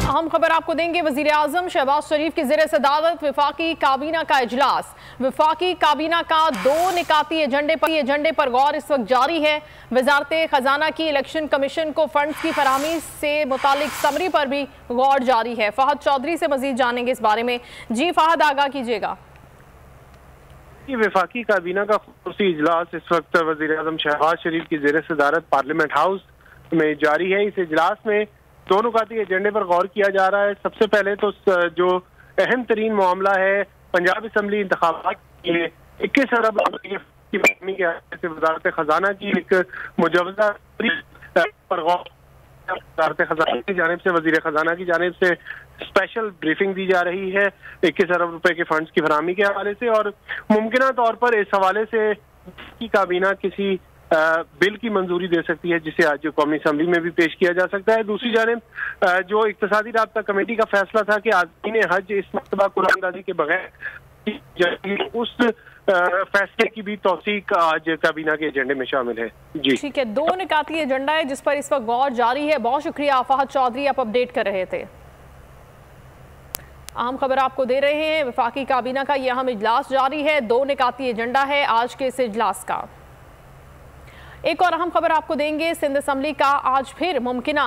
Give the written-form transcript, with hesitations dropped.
अहम खबर आपको देंगे। वजीर आजम शहबाज शरीफ की ज़ेर सदारत वफाकी काबीना का इजलास। वफाकी काबीना का 2 निकाती एजेंडे पर गौर इस वक्त जारी है। वजारत खजाना की इलेक्शन कमीशन को फंड्स की फराहमी से मुतालिक समरी पर भी गौर जारी है। फहद चौधरी से मजीद जानेंगे इस बारे में। जी फहद, आगाह कीजिएगा। वफाकी काबीना का खुसूसी इजलास इस वक्त वजीर आजम शहबाज शरीफ की ज़ेर सदारत पार्लियामेंट हाउस में जारी है। इस इजलास में 2 नुकाती एजेंडे पर गौर किया जा रहा है। सबसे पहले तो जो अहम तरीन मामला है पंजाब असम्बली इंतखाबात के लिए 21 अरब की वजारत खजाना की एक मुजवजा पर गौर वजारत खजाना की जानिब से वजीर खजाना की जानिब से स्पेशल ब्रीफिंग दी जा रही है 21 अरब रुपए के फंड्स की फराहमी के हवाले से, और मुमकिन तौर पर इस हवाले से की काबीना किसी बिल की मंजूरी दे सकती है जिसे आज कौमी असम्बली में भी पेश किया जा सकता है। दूसरी जानिब जो इक्तिसादी राब्ता कमेटी का फैसला था कि आज़मीन हज इस मरतबा कुरानदाजी के बगैर, उस फैसले की भी तौसीक आज काबीना के एजेंडे में शामिल है। जी ठीक है, 2 निकाती एजेंडा है जिस पर इस वक्त गौर जारी है। बहुत शुक्रिया फहद चौधरी, आप अपडेट कर रहे थे। अहम खबर आपको दे रहे हैं। वफाकी काबीना का यह अहम इजलास जारी है। 2 निकाती एजेंडा है आज के इस इजलास का। एक और अहम खबर आपको देंगे। सिंध असम्बली का आज फिर मुमकिना